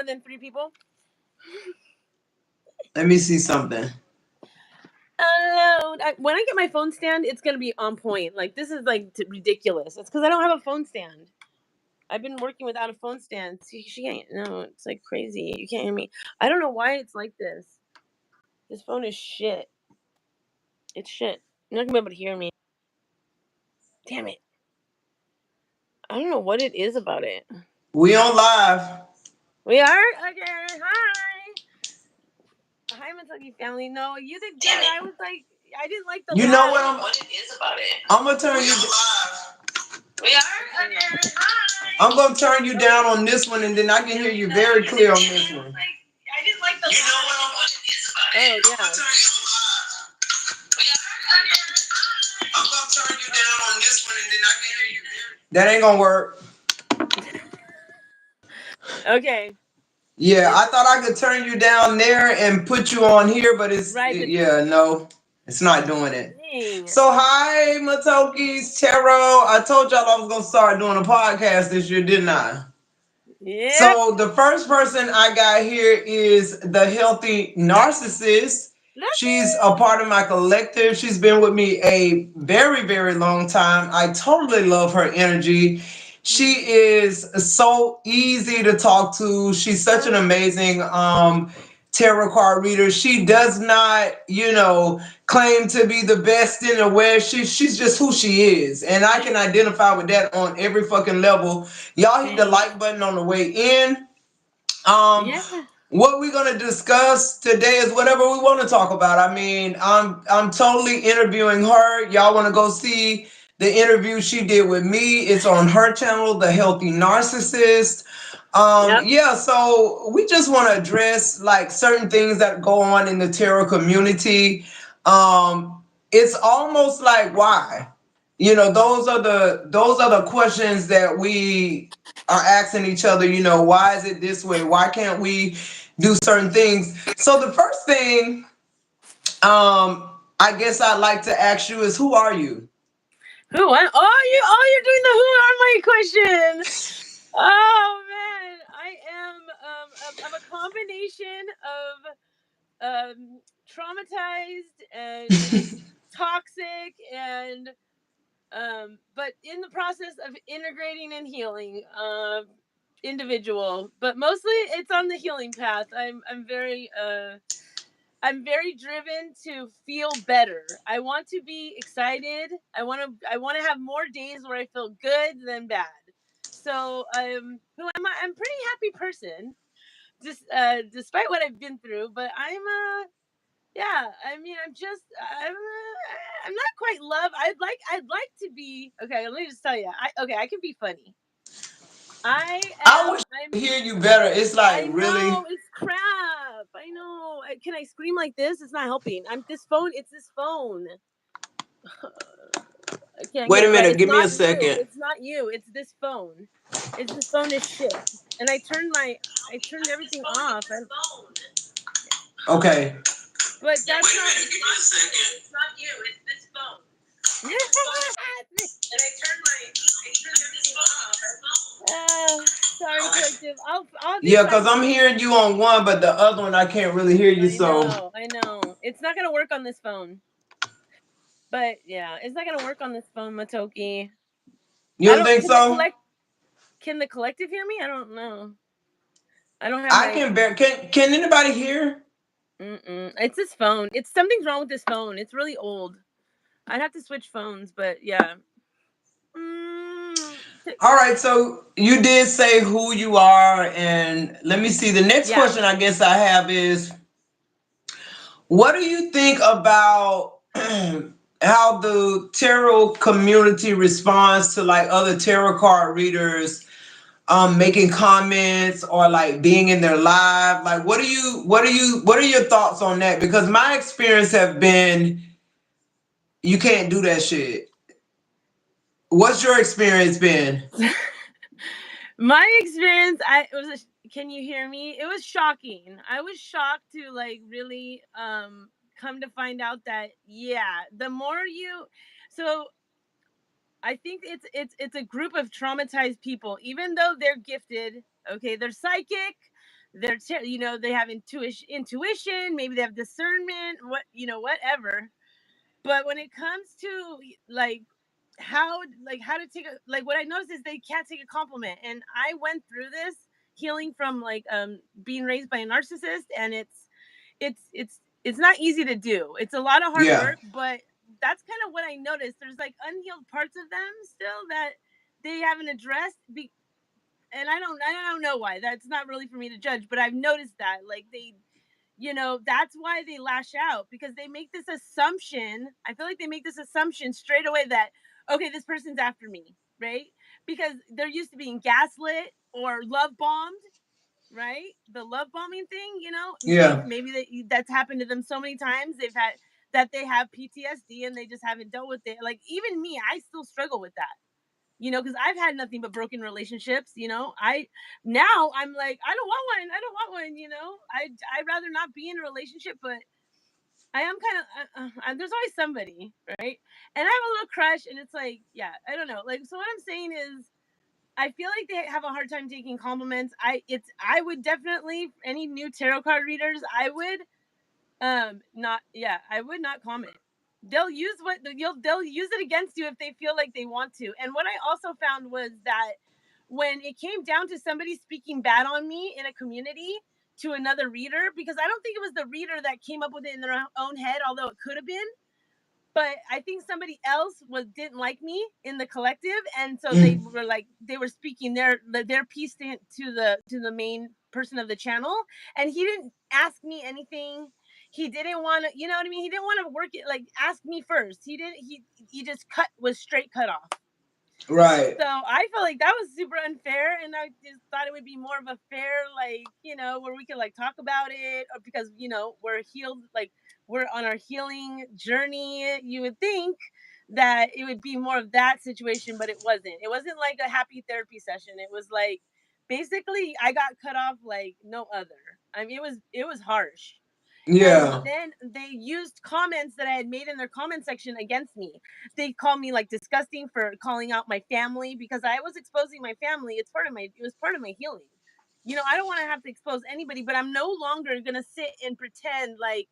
than 3 people? Let me see something. When I get my phone stand, it's gonna be on point. Like this is like ridiculous. It's because I don't have a phone stand. I've been working without a phone stand. See, she can't. No, it's like crazy. You can't hear me. I don't know why it's like this. This phone is shit. It's shit. You're not gonna be able to hear me. Damn it. I don't know what it is about it. We on live. We are? Okay. Hi. Hi, Maitoki family. No, you did good. I was like, I didn't like the You laugh. know What it is about it. I'm gonna turn you live. We are? Okay. Hi. I'm gonna turn you down on this one, and then I can hear you very clear on this one. I didn't like the. You know what it is about it. Oh yeah. I'm gonna turn you down on this one, and then I can hear you. That ain't gonna work. Okay. Yeah, I thought I could turn you down there and put you on here, but it's right. No, it's not doing it. Dang. So hi, Maitoki's Tarot. I told y'all I was gonna start doing a podcast this year, didn't I? Yeah. So the first person I got here is the Healthy Narcissist. She's a part of my collective. She's been with me a very, very long time. I totally love her energy. She is so easy to talk to. She's such an amazing tarot card reader. She does not, claim to be the best in the West. She's just who she is. And I can identify with that on every fucking level. Y'all hit the like button on the way in. What we're gonna discuss today is whatever we want to talk about. I mean, I'm totally interviewing her. Y'all want to go see the interview she did with me? It's on her channel, The Healthy Narcissist. Yeah, so we just want to address like certain things that go on in the tarot community. It's almost like why, those are the questions that we are asking each other. Why is it this way? Why can't we do certain things? So the first thing, I guess I'd like to ask you is, who are you? Who? You're doing the who are my question. Oh man, I am I'm a combination of traumatized and toxic and but in the process of integrating and healing individual, but mostly it's on the healing path. I'm very driven to feel better. I want to be excited. I want to have more days where I feel good than bad. So who am I? I'm a pretty happy person, just despite what I've been through. But I'm yeah. I mean, I'm not quite love. I'd like to be okay. Let me just tell you. I can be funny. I wish I could hear you better. It's like, I know, really. it's crap. I know. Can I scream like this? It's not helping. It's this phone. I can't Wait get a it right. minute. It's Give me a not you. second. It's not you. It's this phone. This phone is shit. And I turned everything off. Okay. But that's not. Wait a minute. Give me a second. It's not you. It's this phone. And I turned everything off. Sorry, collective. I'll Yeah, because I'm hearing you on one, but the other one I can't really hear you. I know. It's not gonna work on this phone. But yeah, it's not gonna work on this phone, Maitoki. You don't think so? Can the collective hear me? I don't know. I don't have. I can bear. Can anybody hear? It's this phone. Something's wrong with this phone. It's really old. I'd have to switch phones, but yeah. All right, so you did say who you are, and let me see. The next question I guess I have is, what do you think about how the tarot community responds to like other tarot card readers making comments or like being in their live? Like, what are your thoughts on that? Because my experience have been, you can't do that shit. What's your experience been? My experience, can you hear me? It was shocking. I was shocked to like really come to find out that the more so I think it's a group of traumatized people, even though they're gifted. Okay, they're psychic, they have intuition, maybe they have discernment, whatever. But when it comes to like how to take what I noticed is they can't take a compliment. And I went through this healing from being raised by a narcissist, and it's not easy to do. It's a lot of hard Yeah. work, but that's kind of what I noticed. There's like unhealed parts of them still that they haven't addressed. And I don't know why. That's not really for me to judge, but I've noticed that like that's why they lash out, because they make this assumption. I feel like they make this assumption straight away that, okay, this person's after me, right? Because they're used to being gaslit or love bombed, right? The love bombing thing, Yeah. that's happened to them so many times. They have PTSD and they just haven't dealt with it. Like even me, I still struggle with that. Because I've had nothing but broken relationships. I'm like, I don't want one. I don't want one. I'd rather not be in a relationship, but I am kind of. There's always somebody, right? And I have a little crush, and it's like, yeah, I don't know. Like, so what I'm saying is, I feel like they have a hard time taking compliments. I would definitely, any new tarot card readers, I would not, yeah, I would not comment. They'll use it against you if they feel like they want to. And what I also found was that when it came down to somebody speaking bad on me in a community to another reader, because I don't think it was the reader that came up with it in their own head, although it could have been, but I think somebody else didn't like me in the collective, and so Mm. they were speaking their piece to the main person of the channel, and he didn't ask me anything. He didn't want to, you know what I mean? He didn't want to work it, like ask me first. He didn't. He just was straight cut off. Right. So I felt like that was super unfair, and I just thought it would be more of a fair, where we could like talk about it, or because we're healed, like we're on our healing journey. You would think that it would be more of that situation, but it wasn't. It wasn't like a happy therapy session. It was like basically I got cut off like no other. I mean, it was harsh. And Yeah. then they used comments that I had made in their comment section against me. They called me like disgusting for calling out my family, because I was exposing my family. It was part of my healing. I don't want to have to expose anybody, but I'm no longer gonna sit and pretend like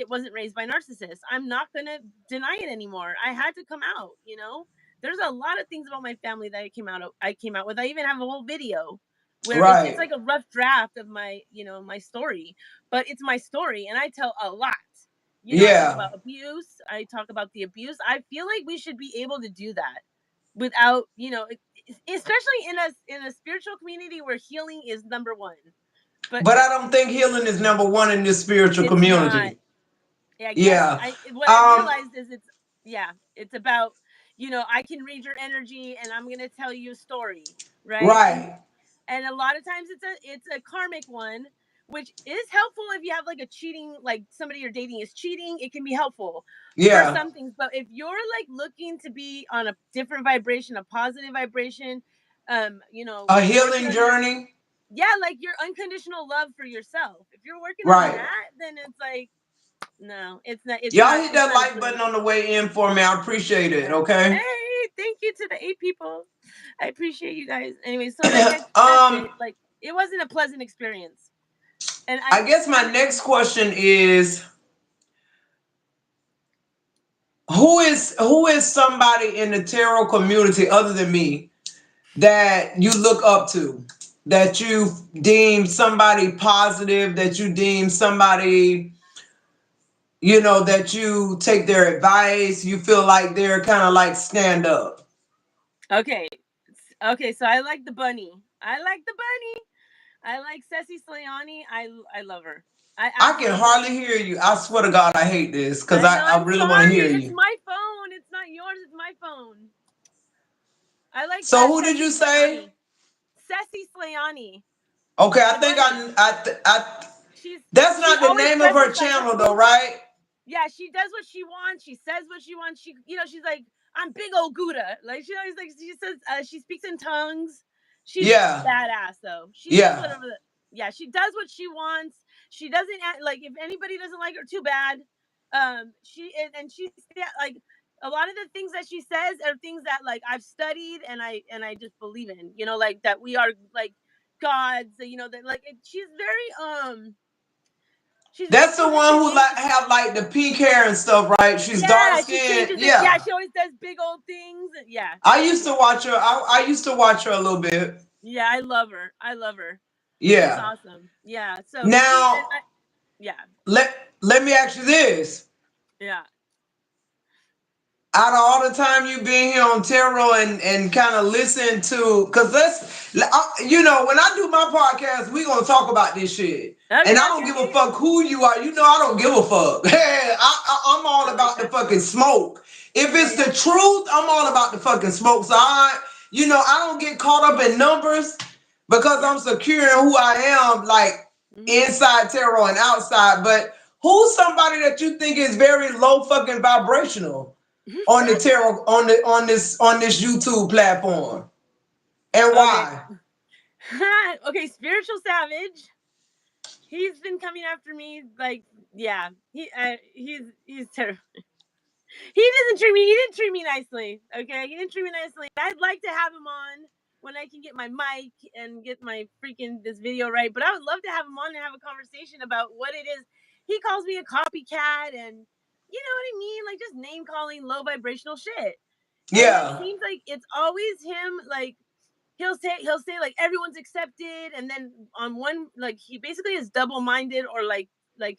wasn't raised by narcissists. I'm not gonna deny it anymore. I had to come out. There's a lot of things about my family that I came out with. I even have a whole video where it's Right. like a rough draft of my story, but it's my story, and I tell a lot. I talk Yeah. about abuse. I talk about the abuse. I feel like we should be able to do that without, especially in a spiritual community where healing is number one. But But yeah, I don't think healing is number one in this spiritual it's not. community. I guess Yeah. what I Um. realized is it's about, I can read your energy and I'm gonna tell you a story, right? and Right. and a lot of times it's a karmic one, which is helpful if you have like a cheating, like somebody you're dating is cheating. It can be helpful for Yeah. some things, but if you're like looking to be on a different vibration, a positive vibration, A working healing on your, journey. yeah, like your unconditional love for yourself, if you're working on Right. that, then it's like, no, it's not, it's Y'all not hit it's that not a like healing. button on the way in for me. I appreciate it. Yeah. Okay. Hey, thank you to the 8 people. I appreciate you guys. Anyway, so like that's um. it. Like it wasn't a pleasant experience. And I guess my I'm next question is, who is somebody in the tarot community other than me that you look up to, that you deem somebody positive, that you deem somebody, that you take their advice, you feel like they're kind of like stand up. okay. Okay, so I like the bunny. I like the bunny. I like Ceci Slayani. I love her. I I can absolutely. hardly hear you. I swear to God, I hate this because I I, know. I I'm really want to sorry. hear It's you. my phone. It's not yours. It's my phone. I like So who did Ceci you say? Slayani. Ceci Slayani. Okay, I The think bunny. She's that's she not the always name of her dresses like a channel though, fool. right? Yeah, she does what she wants. She says what she wants. She's like, I'm big old Gouda. Like she always like she says. She speaks in tongues. She's Yeah. badass though. She says Yeah. whatever. Yeah, she does what she wants. She doesn't act like, if anybody doesn't like her, too bad. And she like a lot of the things that she says are things that like I've studied and I just believe in. Like that we are like gods, you know, that like she's very That's the one physically who like interesting. have like the pink hair and stuff, right? She's dark Yeah, she skinned. changes it. Yeah, Yeah. she always does big old things. Yeah, I used to yeah, watch her. I used to watch her a little bit. yeah. I love her. I love her. She's Yeah. awesome. Yeah. So she and Now yeah, let me ask you this. yeah. Out of all the time you've been here on Tarot and kind of listen to, because you know, when I do my podcast, we gonna talk about this shit, and Okay, I don't okay, give a okay. fuck who you are. You know, I don't give a fuck. Hey, I'm all I like about the that. fucking smoke. If Yeah, it's yeah. the truth, I'm all about the fucking smoke. So you know, I don't get caught up in numbers because Yeah. I'm secure in who I am, like Hmm. inside Tarot and outside. But who's somebody that you think is very low fucking vibrational on the tarot on this YouTube platform, and Okay. why? Okay. Spiritual savage. He's been coming after me. Like, yeah. He's terrible. He doesn't treat me. He didn't treat me nicely. Okay. He didn't treat me nicely. I'd like to have him on when I can get my mic and get my freaking this video right. But I would love to have him on and have a conversation about what it is. He calls me a copycat, and you know what I mean, like just name calling, low vibrational shit. And it Yeah. seems like it's always him. Like he'll say like everyone's accepted, and then on one, like he basically is double minded, or like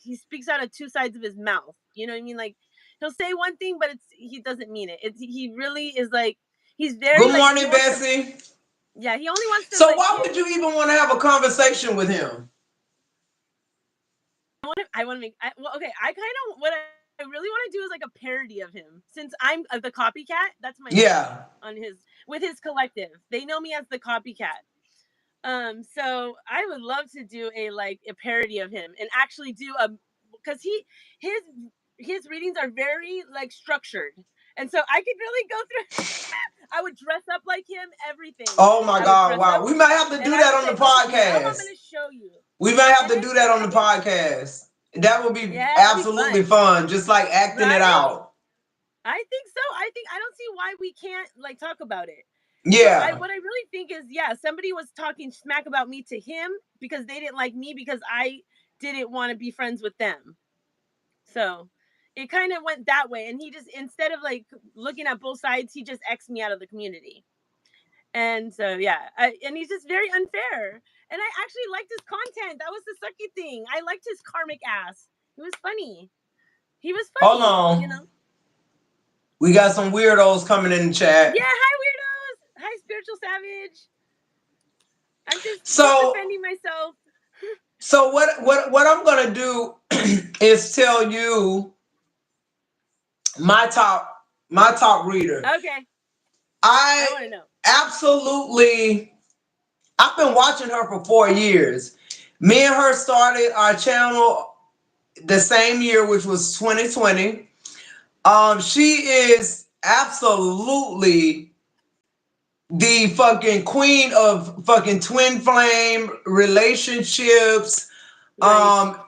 he speaks out of two sides of his mouth. You know what I mean? Like he'll say one thing, but he doesn't mean it. He really is like he's very Good like he morning, wants to. Bessie. Yeah, he only wants to So like why hit. would you even want to have a conversation with him? I want to make. Well, okay. I kind of what I really want to do is like a parody of him. Since I'm the copycat, that's my name Yeah. on his with his collective. They know me as the copycat. So I would love to do a parody of him and actually do a because his his readings are very like structured, and so I could really go through. I would dress up like him, everything. Oh my I would God! dress up Wow, we might have to and do I that would on the say, okay, now I'm podcast. gonna show you. We might have And to then do that on I the think podcast. That would be yeah, that'd be absolutely fun, fun, just like acting it right? out. I think so. I don't see why we can't like talk about it. So I Yeah. what I really think is yeah, somebody was talking smack about me to him because they didn't like me because I didn't want to be friends with them. So it kind of went that way, and he just instead of like looking at both sides, he just X'd me out of the community. And so yeah, and he's just very unfair. And I actually liked his content. That was the sucky thing. I liked his karmic ass. He was funny. He was Hold funny, you on. know. We got some weirdos coming in the Yeah, chat. hi weirdos. Hi spiritual savage. I'm just So defending myself. what I'm gonna do is tell you my top reader. Okay, I I want to know. absolutely I've been watching her for 4 years. Me and her started our channel the same year, which was 2020. She is absolutely the fucking queen of fucking twin flame relationships. Right. um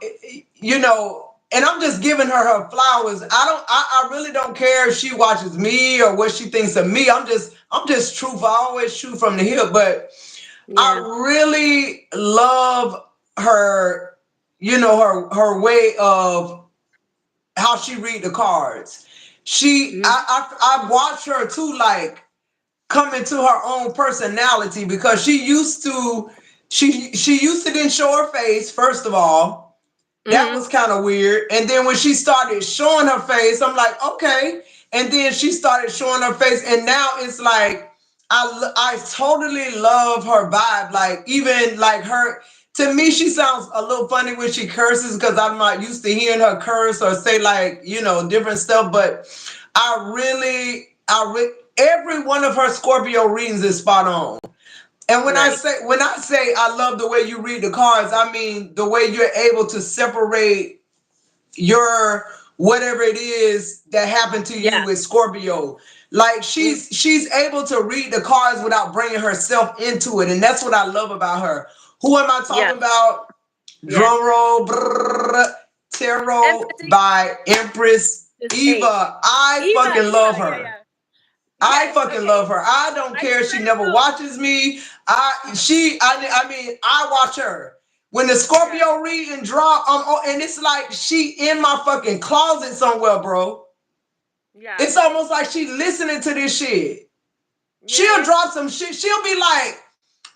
you know, and I'm just giving her flowers. I really don't care if she watches me or what she thinks of me. I'm just truthful. I always shoot from the hip. But I Yeah. really love her, you know, her way of how she read the cards. Mm-hmm. I watch her too, like come into her own personality, because she used to didn't show her face, first of all. That Mm-hmm. was kind of weird. And then when she started showing her face, I'm like, okay. And then she started showing her face, and now it's like I totally love her vibe. Like even like her, to me, she sounds a little funny when she curses, because I'm not used to hearing her curse or say like, you know, different stuff. But every one of her Scorpio readings is spot on. And when I Right. say I love the way you read the cards, I mean the way you're able to separate your whatever it is that happened to you Yeah. with Scorpio. Like Mm. she's able to read the cards without bringing herself into it, and that's what I love about her. Who am I Yeah. talking about? Yeah. Drum roll. Brrr, Empress Tarot by Empress is eight. Eva. I Eva. fucking love Eva. Yeah. her. Yeah. I Yes. fucking love Okay. her. I don't I care just if she read a never book. watches me. I mean, I watch her. When the Yeah. Scorpio reading drop, and it's like she in my fucking closet somewhere, bro. Yeah. It's almost like she listening to this shit. She'll Yeah. drop some shit. She'll be like,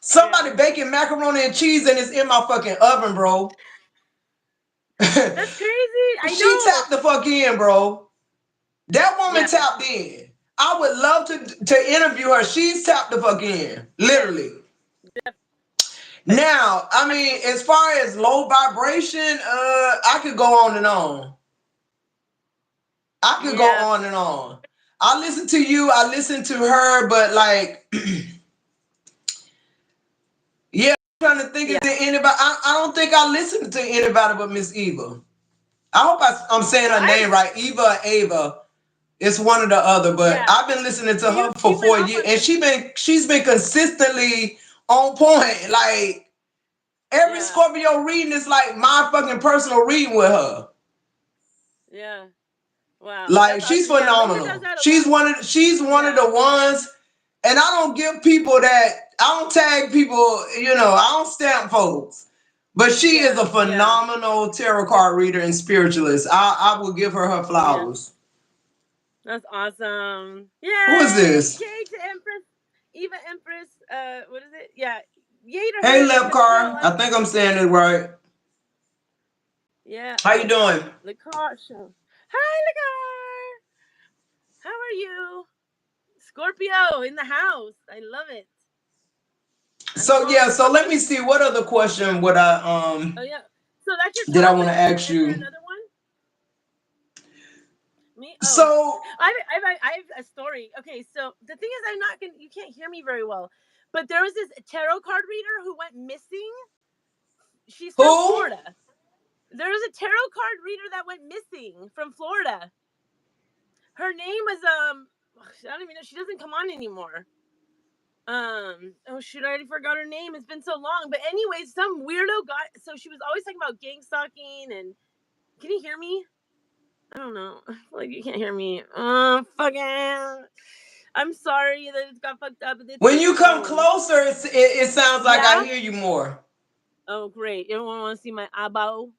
somebody Yeah. baking macaroni and cheese and it's in my fucking oven, bro. That's crazy. I She know. tapped the fuck in, bro. That woman Yeah. tapped in. I would love to interview her. She's tapped the fuck in, Yes. literally. Definitely. Now, I mean, as far as low vibration, I could go on and on. I could go Yeah. on and on. I listen to you. I listen to her, but like, yeah, I'm trying to think Yeah. of anybody. I don't think I listen to anybody but Miss Eva. I hope I'm saying her I name right. Eva or Ava. It's one or the other, but yeah. I've been listening to her She for went four off years, on and some. she's been consistently on point. Like every Yeah. Scorpio reading is like my fucking personal reading with her. Yeah. Wow. Like That's she's awesome. Yeah. Lola does phenomenal. that a lot. She's one of Yeah. the ones, and I don't give people that. I don't tag people. I don't stamp folks. But she is Yeah. a Yeah. phenomenal tarot card reader and spiritualist. I will give her Yeah. flowers. That's awesome. Who is Yay! this? Yay to Empress. Eva Empress. What is it? Yeah. Yay to Hey, her because girl, Lepcar. I think I'm saying it right. yeah. How you Oh, doing? the car show. Hi, the car. How are you? Scorpio in the house. I love it. I'm So yeah, calling so let me Scorpio. see what other question would Oh yeah. So that's your did I top, want and to then ask is there you? another one? Me? Oh, So I have a story. Okay, so the thing is, I'm not gonna. You can't hear me very well, but there was this tarot card reader who went missing. She's from who? Florida. There was a tarot card reader that went missing from Florida. Her name was I don't even know. She doesn't come on anymore. Oh shoot, I already forgot her name. It's been so long. But anyway, some weirdo guy. So she was always talking about gang stalking and. Can you hear me? I don't know. I feel like you can't hear me. Fucking. I'm sorry that it got fucked up. It's When this you come phone. closer, it sounds like I Yeah. hear you more. Oh great. Everyone want to see my abo?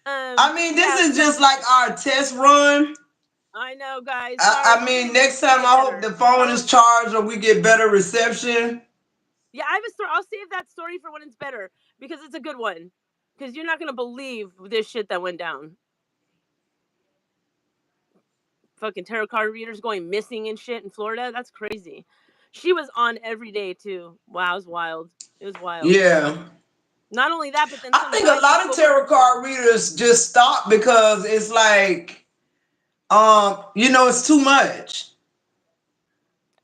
I mean, this Yeah. is So just like our test run. I know, guys. Sorry, I we're mean, gonna get next this to time get I hope better. the phone I is don't. charged or we get better reception. Yeah, I have a story. I'll save that story for when it's better because it's a good one. Because you're not gonna believe this shit that went down. Fucking tarot card readers going missing and shit in Florida. That's crazy. She was on every day too. Wow, it was wild. It was wild. Yeah. Not only that, but then I some think a guy just lot of spoke on her tarot phone. card readers just stop because it's like, it's too much.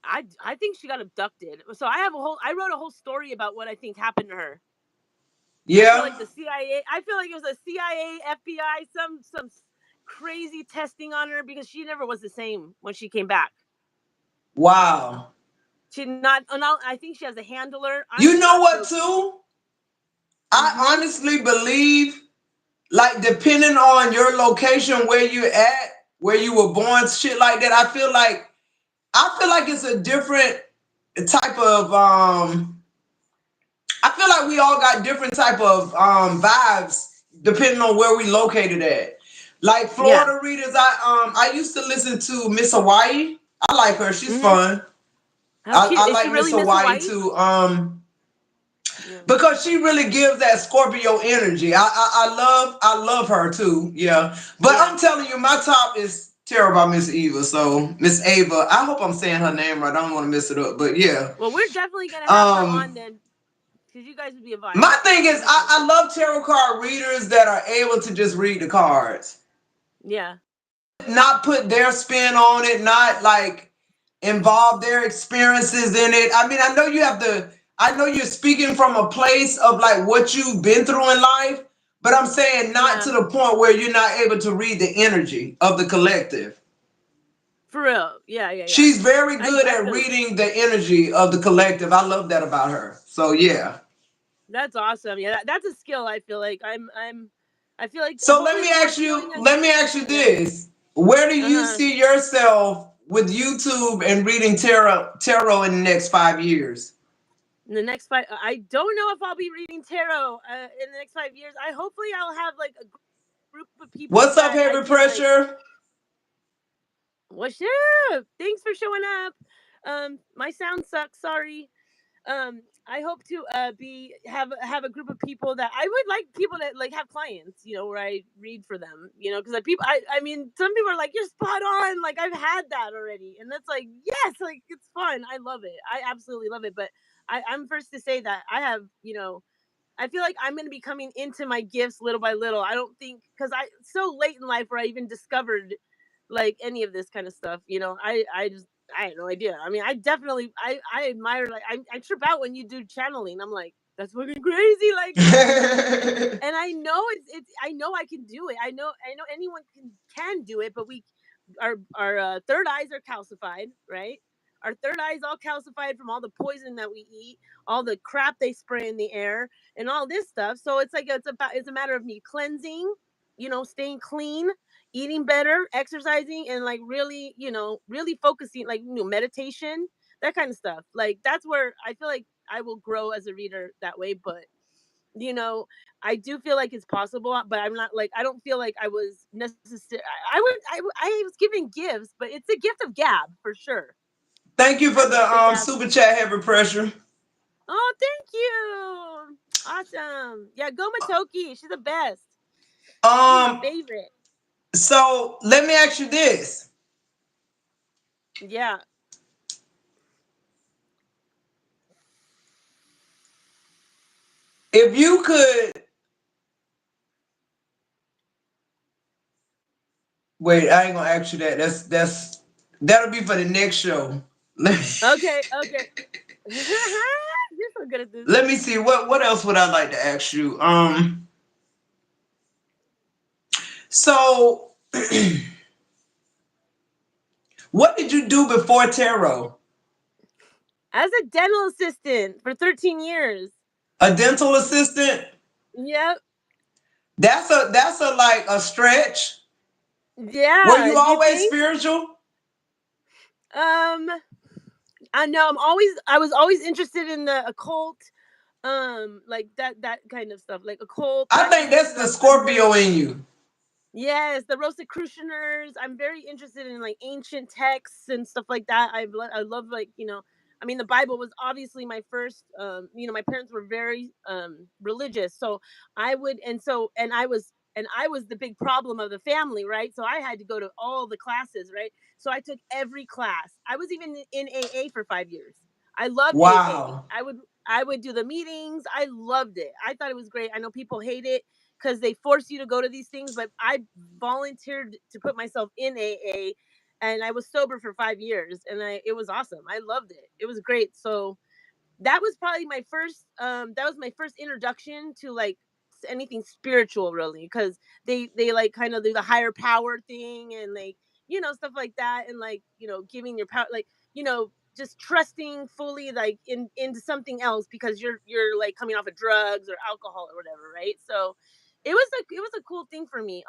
I think she got abducted. So I wrote a whole story about what I think happened to her. I feel Yeah. like the CIA. I feel like it was a CIA, FBI, some crazy testing on her because she never was the same when she came back. Wow. She not. I think she has a handler. You I'm know not what, joking. too? I Mm-hmm. honestly believe, like, depending on your location, where you're at, where you were born, shit like that, I feel like it's a different type of I feel like we all got different type of vibes depending on where we located at. Like Yeah. Florida readers, I used to listen to Miss Hawaii. I like her. She's Mm-hmm. fun. How I, cute I is she? like Miss Really, Miss Hawaii Hawaii? too. Yeah. Because she really gives that Scorpio energy. I love her too. Yeah. But Yeah. I'm telling you, my top is Terror by Miss Eva. So Miss Ava. I hope I'm saying her name right. I don't want to mess it up. But yeah. Well, we're definitely gonna have her on Um then, because you guys would be a vibe. my thing is It'd be fun. I love tarot card readers that are able to just read the cards. Yeah. Not put their spin on it, not like involve their experiences in it. I mean, I know you're speaking from a place of like what you've been through in life, but I'm saying not Yeah. to the point where you're not able to read the energy of the collective. For real. Yeah. Yeah. Yeah. She's very good I at feel reading the energy of the collective. I love that about her. So yeah. that's awesome. Yeah. That's a skill. I feel like I feel like So hopefully the Lord's showing us. let me ask you Yeah. this. Where do you Uh-huh. see yourself with YouTube and reading tarot in the next 5 years? In the next five, I don't know if I'll be reading tarot in the next 5 years. I hopefully I'll have like a group of people that I What's can up, like. heavy pressure? What's up? Thanks for showing up. My sound sucks. Sorry. I hope to be have a group of people that I would like people that like have clients, where I read for them, because like people, I mean, some people are like, you're spot on. Like I've had that already, and that's like, yes, like it's fun. I love it. I absolutely love it. But I'm first to say that I have, I feel like I'm going to be coming into my gifts little by little. I don't think because I so late in life where I even discovered like any of this kind of stuff. I had no idea. I mean, I definitely I admire like I trip out when you do channeling. I'm like that's fucking crazy. Like and I know it's I know I can do it. I know anyone can do it, but our third eyes are calcified, right? Our third eye is all calcified from all the poison that we eat, all the crap they spray in the air, and all this stuff. So it's like it's a matter of me cleansing, staying clean, eating better, exercising, and like really, really focusing, like meditation, that kind of stuff. Like that's where I feel like I will grow as a reader that way. But you know, I do feel like it's possible, but I'm not like I don't feel like I was necessary. I was given gifts, but it's a gift of gab for sure. Thank you for I'm a big the ass. super chat, heavy pressure. Oh, thank you. Awesome. Yeah, go Maitoki. She's the best. She's my Um, favorite. so let me ask you this. Yeah. If you could wait, I ain't gonna ask you that. That'll be for the next show. Let me, Okay. Okay. You're so good at this. let me see what else would I like to ask you. So what did you do before tarot? As a dental assistant for 13 years. A dental assistant? Yep. That's a like a stretch. Were Yeah. you Do you always think? spiritual? Um. I know. I was always interested in the occult. Like that kind of stuff, like occult, I that think kind of that's the stuff. I'm Scorpio very in you. Yes, the Rosicrucianers. I'm very interested in like ancient texts and stuff like that. I love like I mean the Bible was obviously my first. My parents were very religious, so I would and I was the big problem of the family, right? So I had to go to all the classes, right? So I took every class. I was even in AA for 5 years. I loved AA. Wow. I would do the meetings. I loved it. I thought it was great. I know people hate it because they force you to go to these things. But I volunteered to put myself in AA, and I was sober for 5 years, and it was awesome. I loved it. It was great. So that was probably my first. That was my first introduction to like anything spiritual, really, because they like kind of do the higher power thing and like stuff like that, and like giving your power, like just trusting fully like into something else because you're like coming off of drugs or alcohol or whatever, right? So it was a cool thing for me.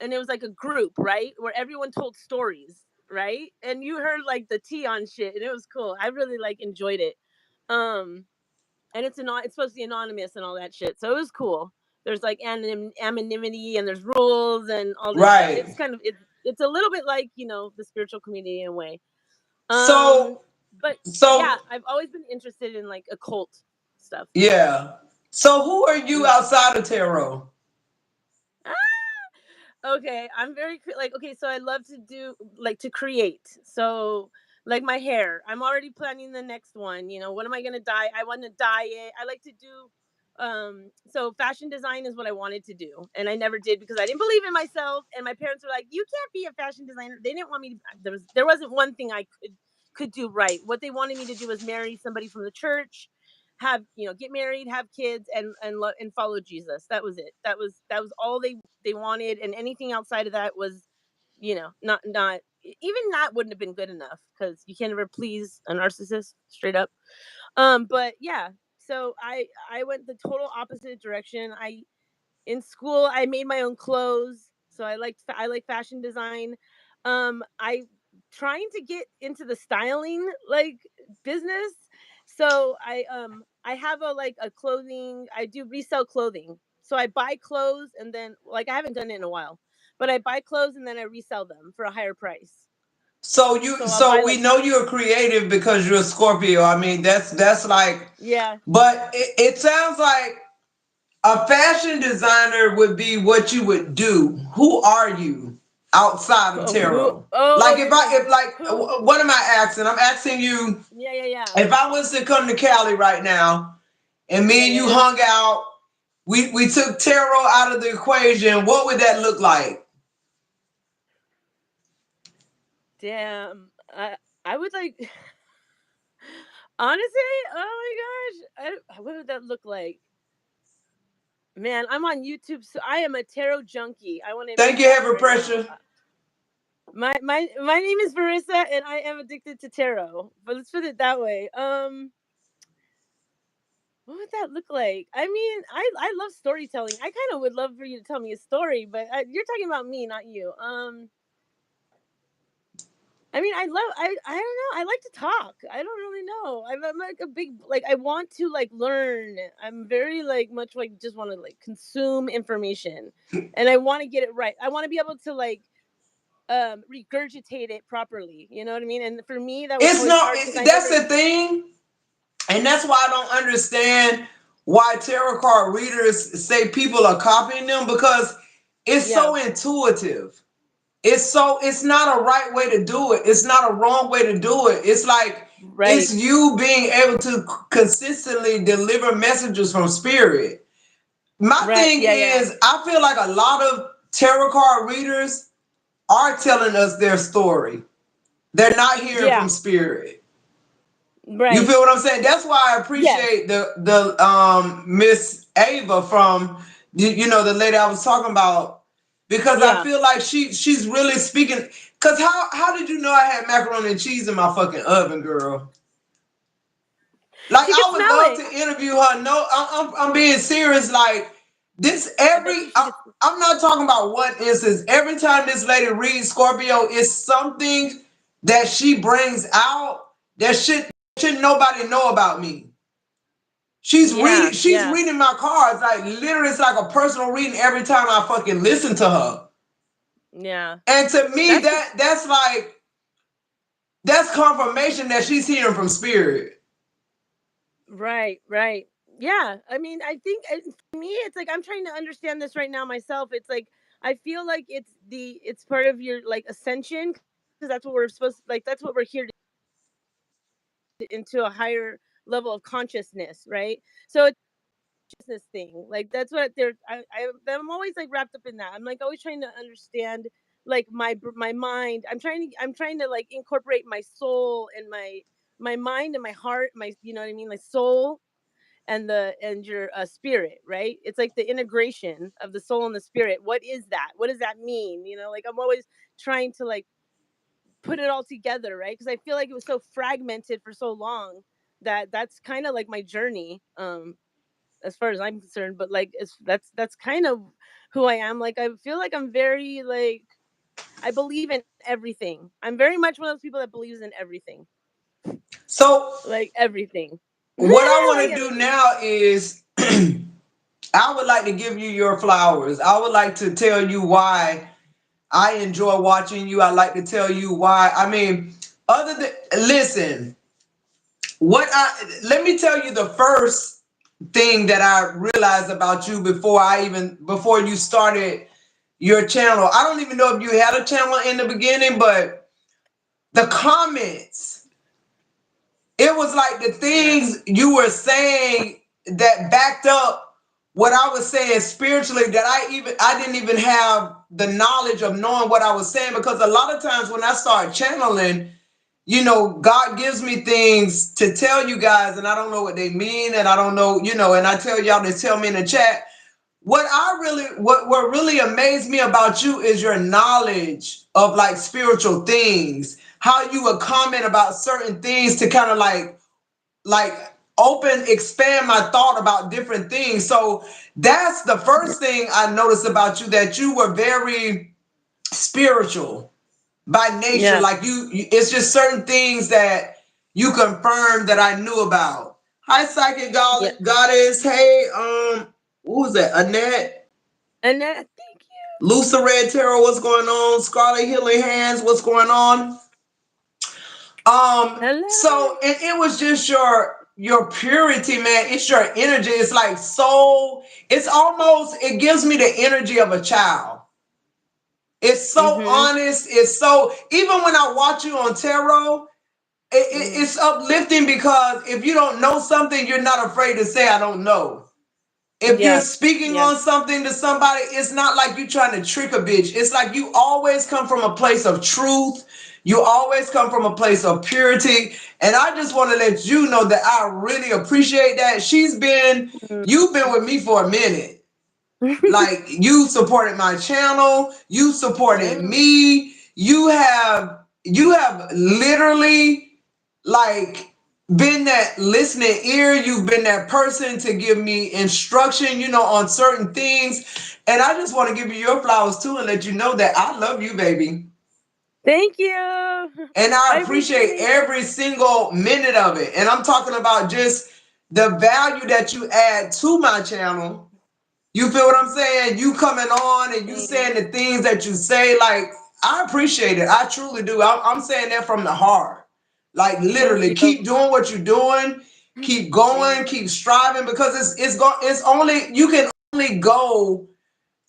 And it was like a group, right, where everyone told stories, right, and you heard like the tea on shit, and it was cool. I really like enjoyed it. um and it's supposed to be anonymous and all that shit, so it was cool. There's like anonymity and there's rules and all this stuff. Right. It's a little bit like the spiritual community in a way. um So but yeah, so I've always been interested in like occult stuff. yeah. So who are you Yeah. outside of tarot? Okay, I'm very like okay, so I love to do like to create. So like my hair, I'm already planning the next one. What am I gonna dye? I want to dye it. I like to do so fashion design is what I wanted to do, and I never did because I didn't believe in myself, and my parents were like, you can't be a fashion designer. They didn't want me to. There wasn't one thing I could do right. What they wanted me to do was marry somebody from the church, have get married, have kids, and follow Jesus. That was it. That was all they wanted, and anything outside of that was not even that wouldn't have been good enough because you can't ever please a narcissist straight up. But yeah, so I went the total opposite direction. In school, I made my own clothes, so I like fashion design. I trying to get into the styling like business. So I have a like a clothing. I do resell clothing. So I buy clothes and then like I haven't done it in a while, but I buy clothes and then I resell them for a higher price. So I'll So buy we like know you're creative because you're a Scorpio. I mean, that's like, yeah. but it sounds like a fashion designer would be what you would do. Who are you outside of Who? tarot? Like if Oh, like who? what am I asking? I'm asking you, Yeah, yeah, yeah, if I was to come to Cali right now and yeah, me and yeah, you yeah. hung out, we took tarot out of the equation, what would that look like? Damn. I would like honestly. Oh my gosh, what would that look like? Man, I'm on YouTube, so I am a tarot junkie. I want to Thank admit you, that Heaven right now. Pressure. My name is Marissa, and I am addicted to tarot. But let's put it that way. What would that look like? I mean, I love storytelling. I kind of would love for you to tell me a story, but you're talking about me, not you. I mean, I don't know. I like to talk. I don't really know. I'm like a big like I want to like learn. I'm very like much like just want to like consume information, and I want to get it right. I want to be able to like regurgitate it properly. You know what I mean? And for me, that was It's always no, hard because I that's never. the thing. And that's why I don't understand why tarot card readers say people are copying them, because it's Yeah. so intuitive. It's not a right way to do it. It's not a wrong way to do it. It's like Right. it's you being able to consistently deliver messages from spirit. My Right. thing Yeah. Yeah. is, I feel like a lot of tarot card readers are telling us their story. They're not hearing from Yeah. spirit. You Right. feel what I'm saying? That's why I Yes. appreciate the Miss Ava from you know, the lady I was talking about, because I Yeah. feel like she's really speaking. Cause how did you know I had macaroni and cheese in my fucking oven, girl? Like She could I would smell love it. to interview her. No, I'm being serious. Like this I bet you she could. I'm not talking about one instance. Every time this lady reads Scorpio, it's something that she brings out that should nobody know about me. Yeah. She's Yeah. reading my cards. Like literally it's like a personal reading every time I fucking listen to her. Yeah. And to me That's the that's like that's confirmation that she's hearing from spirit. right. Right. Yeah. I mean, I think for me, it's like I'm trying to understand this right now myself. It's like I feel like it's part of your like ascension because that's what we're supposed like that's what we're here to into a higher level of consciousness, right? So consciousness thing. Like that's what they're. I'm always like wrapped up in that. I'm like always trying to understand like my mind. I'm trying to like incorporate my soul and my mind and my heart. My you know what I mean. My soul and your spirit. Right. It's like the integration of the soul and the spirit. What is that? What does that mean? You know. Like I'm always trying to like put it all together. Right. Because I feel like it was so fragmented for so long that that's kind of like my journey. As far as I'm concerned, but like it's that's kind of who I am. Like I feel like I'm very like I believe in everything. I'm very much one of those people that believes in everything. So Like everything. what I want Like to do everything. now is I would like to give you your flowers. I would like to tell you why I enjoy watching you. I like to tell you why. I mean, other than listen, what I let me tell you the first thing that I realized about you before you started your channel. I don't even know if you had a channel in the beginning, but the comments, it was like the Yeah. things you were saying that backed up what I was saying spiritually, that I didn't even have the knowledge of knowing what I was saying, because a lot of times when I start channeling, you know, God gives me things to tell you guys and I don't know what they mean, and I don't know, you know, and I tell y'all to tell me in the chat. What really amazed me about you is your knowledge of like spiritual things. How you would comment about certain things to kind of like expand my thought about different things. So that's the first thing I noticed about you, that you were very spiritual by nature. Yeah. Like it's just certain things that you confirmed that I knew about. Hi, psychic Yeah. goddess. Hey, what was that? Annette, And that, thank you. Lucy Red Tarot, what's going on? Scarlet Healing Hands, what's going on? So Hello. and it was just your purity, man. It's your energy. It's like so. It's almost. It gives me the energy of a child. It's so Mm-hmm. honest. It's so. Even when I watch you on tarot, Mm. it's uplifting because if you don't know something, you're not afraid to say I don't know. If you're Yeah. speaking Yeah. on something to somebody, it's not like you trying to trick a bitch. It's like you always come from a place of truth. You always come from a place of purity. And I just want to let you know that I really appreciate that. You've been with me for a minute. Like you supported my channel, you supported Yeah. me. You have literally like been that listening ear. You've been that person to give me instruction, on certain things. And I just want to give you your flowers too and let you know that I love you, baby. Thank you. I And I appreciate appreciate it. every single minute of it. And I'm talking about just the value that you add to my channel. You feel what I'm saying? You coming on and you saying Thanks. the things that you say, like, I appreciate it. I truly do. I'm saying that from the heart. Like, Thank literally, you. keep doing what you're doing. Keep going. Thanks. Keep striving because it's only you can only go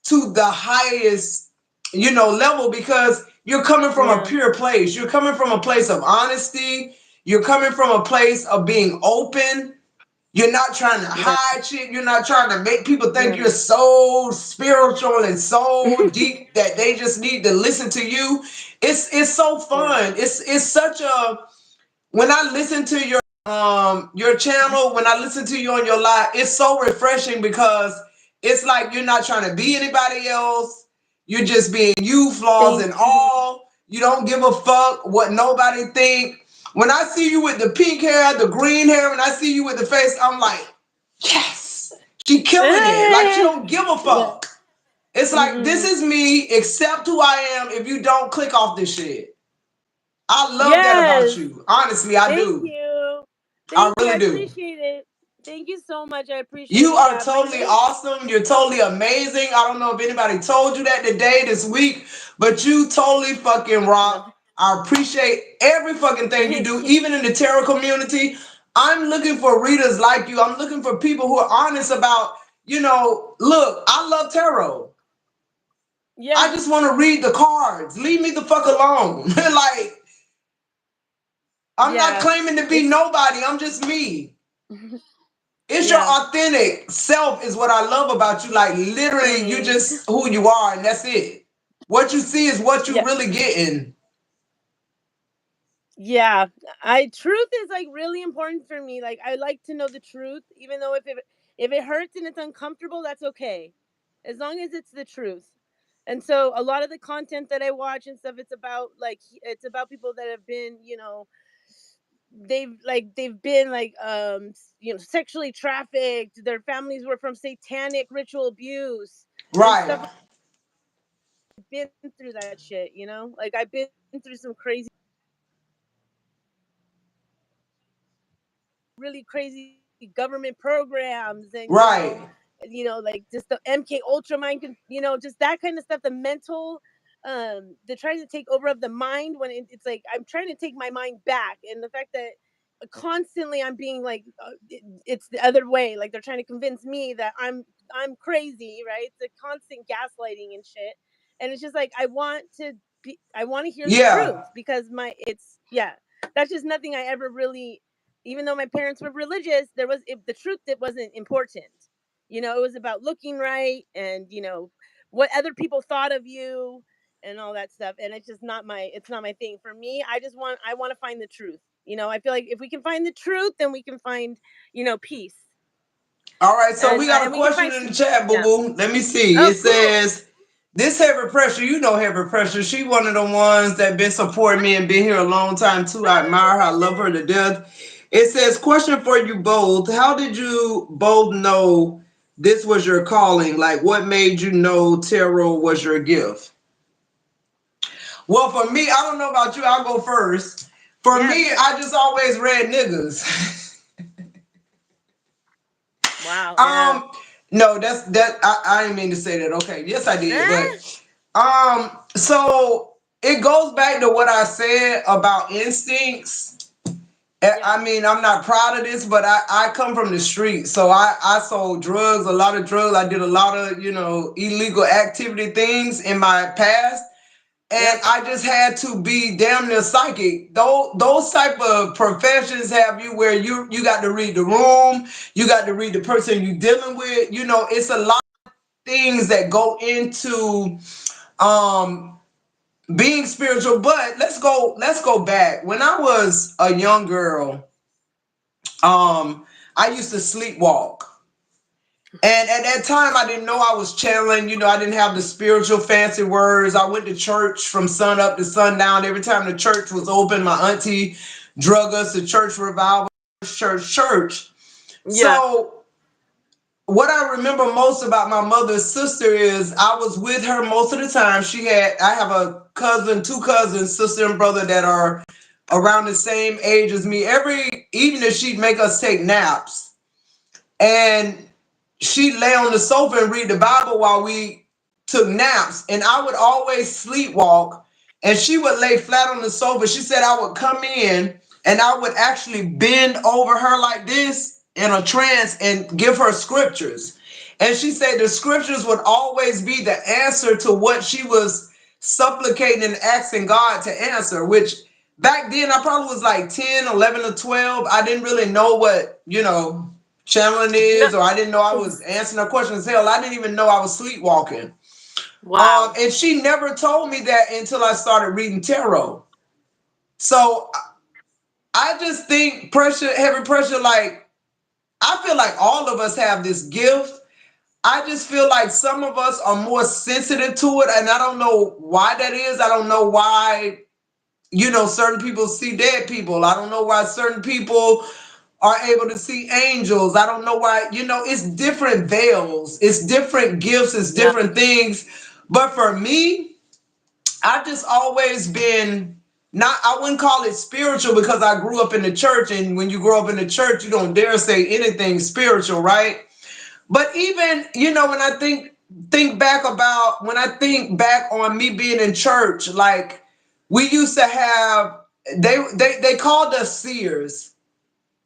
to the highest, level because you're coming from a Yeah. pure place. You're coming from a place of honesty. You're coming from a place of being open. You're not trying to Yeah. hide shit. You're not trying to make people think you're Yeah. so spiritual and so deep that they just need to listen to you. It's so Yeah. fun. It's such a when I listen to your channel, when I listen to you on your live, it's so refreshing because it's like you're not trying to be anybody else. You're just being you, flaws Thank and you. all. You don't give a fuck what nobody think. When I see you with the pink hair, the green hair, and I see you with the face, I'm like, yes, she killing it. Like she don't give a Yeah. fuck. It's like this Mm-mm. is me. Accept who I am. If you don't click off this shit, I love that about Yes. you. Honestly, I Thank do. you. I Thank you. I really do. appreciate it. Thank you so much. I appreciate You it. are Yeah. My totally name. awesome. You're totally amazing. I don't know if anybody told you that today, this week, but you totally fucking rock. No. I appreciate every fucking thing you Thank do, you. even in the tarot community. I'm looking for readers like you. I'm looking for people who are honest about, look, I love tarot. Yeah. I just want to read the cards. Leave me the fuck alone. Like, I'm not Yeah. claiming to be It's. nobody. I'm just me. It's your Yeah. authentic self is what I love about you. Like literally, you Thanks. just who you are, and that's it. What you see is what you Yeah. really getting. Yeah. I truth is like really important for me. Like I like to know the truth, even though if it hurts and it's uncomfortable, that's okay, as long as it's the truth. And so a lot of the content that I watch and stuff, it's about people that have been, they've been like sexually trafficked. Their families were from satanic ritual abuse and Right, stuff. I've been through that shit. Like I've been through some crazy, really crazy government programs, and right, like just the MK Ultra mind, just that kind of stuff. The mental, the trying to take over of the mind when it's like I'm trying to take my mind back, and the fact that constantly I'm being like, it's the other way. Like they're trying to convince me that I'm crazy, right? It's a constant gaslighting and shit, and it's just like I want to hear the yeah, truth because yeah, that's just nothing I ever really. Even though my parents were religious, the truth that wasn't important. It was about looking right, and what other people thought of you and all that stuff. And it's not my thing. For me, I want to find the truth. I feel like if we can find the truth, then we can find, peace. All right, so we got And a we can question find in the chat, boo yeah. boo. Let me see. Oh, It cool. says, "This heavy pressure, heavy pressure. She one of the ones that been supporting me and been here a long time too. I admire her. I love her to death. It says, question for you both. How did you both know this was your calling? Like, what made you know tarot was your gift? Well, for me, I don't know about you. I'll go first. For Yeah, me, sure. I just always read niggas. Wow. Yeah. um, no, that's that. I didn't mean to say that. Okay, yes, I did. Eh? So it goes back to what I said about instincts. Yeah. I mean, I'm not proud of this, but I come from the street. So I sold drugs, a lot of drugs. I did a lot of, illegal activity things in my past. And Yep. I just had to be damn near psychic. Those type of professions have you where you got to read the room, you got to read the person you're dealing with. It's a lot of things that go into um being spiritual. But let's go back. When I was a young girl, I used to sleepwalk. And at that time, I didn't know I was channeling. I didn't have the spiritual fancy words. I went to church from sun up to sundown. Every time the church was open, my auntie drug us to church revival, church. Yeah. So, what I remember most about my mother's sister is I was with her most of the time. I have a cousin, two cousins, sister and brother that are around the same age as me. Every evening, she'd make us take naps. And she'd lay on the sofa and read the Bible while we took naps. And I would always sleepwalk, and she would lay flat on the sofa. She said I would come in and I would actually bend over her like this in a trance and give her scriptures. And she said the scriptures would always be the answer to what she was supplicating and asking God to answer, which back then I probably was like 10, 11, or 12. I didn't really know what, channeling No. is, or I didn't know I was answering her questions. Hell, I didn't even know I was sleepwalking. Wow. And she never told me that until I started reading tarot. So I just think pressure, heavy pressure, like I feel like all of us have this gift. I just feel like some of us are more sensitive to it, and I don't know why that is. I don't know why, certain people see dead people. I don't know why certain people are able to see angels. I don't know why, it's different veils, it's different gifts, it's Yeah. different things. But for me, I've just always been not, I wouldn't call it spiritual because I grew up in the church. And when you grow up in the church, you don't dare say anything spiritual, right? But even, when I think back on me being in church, like we used to have, they called us seers.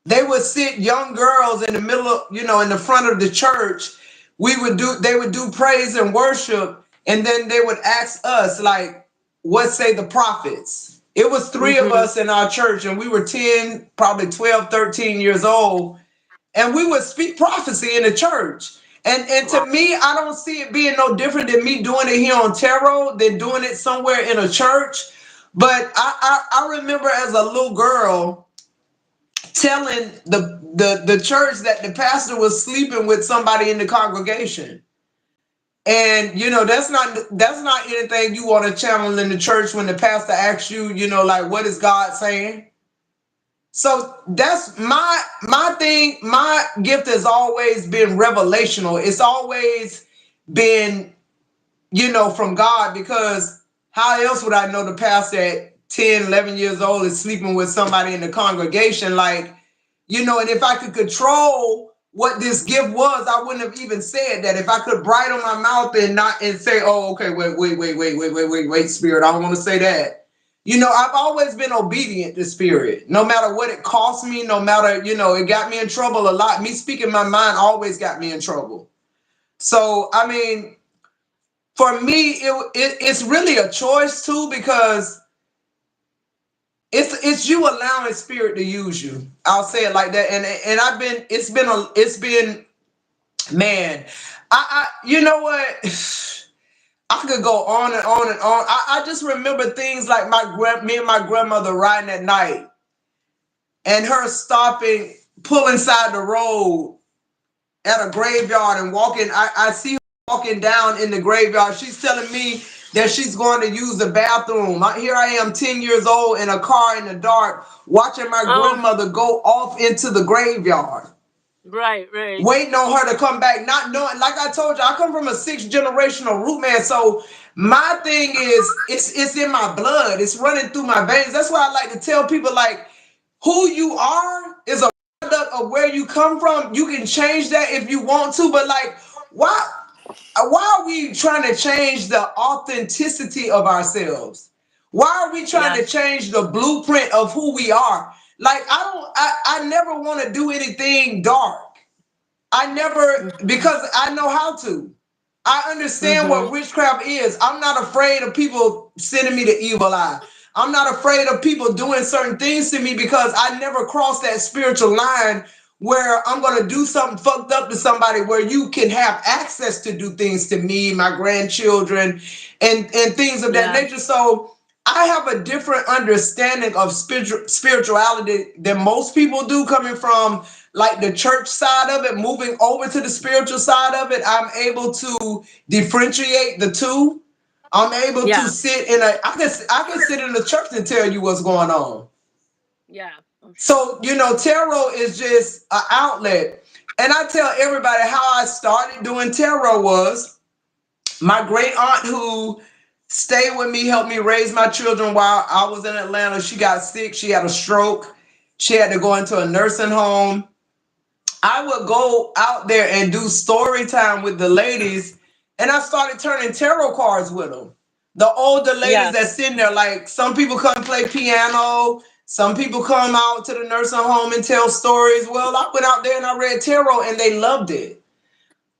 They would sit young girls in the middle of, in the front of the church. They would do praise and worship, and then they would ask us, like, what say the prophets? It was three of Mm-hmm. us in our church, and we were 10, probably 12, 13 years old, and we would speak prophecy in the church. And to Wow. me, I don't see it being no different than me doing it here on tarot than doing it somewhere in a church. But I remember as a little girl telling the church that the pastor was sleeping with somebody in the congregation. And that's not anything you want to channel in the church when the pastor asks you, like, what is God saying? So that's my thing. My gift has always been revelational. It's always been, from God, because how else would I know the pastor at 10, 11 years old is sleeping with somebody in the congregation? Like, and if I could control what this gift was, I wouldn't have even said that. If I could bridle my mouth and say, oh, okay, wait, spirit, I don't want to say that. I've always been obedient to spirit, no matter what it cost me, no matter, it got me in trouble a lot. Me speaking my mind always got me in trouble. So, I mean, for me, it's really a choice too, because it's you allowing spirit to use you. I'll say it like that. And it's been man. I you know what? I could go on and on and on. I just remember things like me and my grandmother riding at night, and her stopping, pulling side the road at a graveyard and walking. I see her walking down in the graveyard. She's telling me that she's going to use the bathroom. Here I am, 10 years old, in a car in the dark, watching my Oh, grandmother go off into the graveyard, right, right. waiting on her to come back, not knowing. Like I told you, I come from a sixth generational root man, so my thing is, it's in my blood. It's running through my veins. That's why I like to tell people, like, who you are is a product of where you come from. You can change that if you want to, but like, why? Why are we trying to change the authenticity of ourselves? Why are we trying Yeah. to change the blueprint of who we are? Like, I never want to do anything dark. I never, Mhm. because I know how to. I understand what Mhm. witchcraft is. I'm not afraid of people sending me the evil eye. I'm not afraid of people doing certain things to me because I never crossed that spiritual line where I'm going to do something fucked up to somebody where you can have access to do things to me, my grandchildren, and things of that Yeah. nature. So I have a different understanding of spirituality than most people do, coming from like the church side of it, moving over to the spiritual side of it. I'm able to differentiate the two. I'm able to Yeah. sit in a I can sit in the church and tell you what's going on. Yeah. Oh shit. So, tarot is just an outlet. And I tell everybody how I started doing tarot was my great aunt, who stayed with me, helped me raise my children while I was in Atlanta. She got sick, she had a stroke. She had to go into a nursing home. I would go out there and do story time with the ladies, and I started turning tarot cards with them. The older ladies Yeah. that sitting there, like, some people come play piano, some people come out to the nursing home and tell stories. Well, I went out there and I read tarot, and they loved it.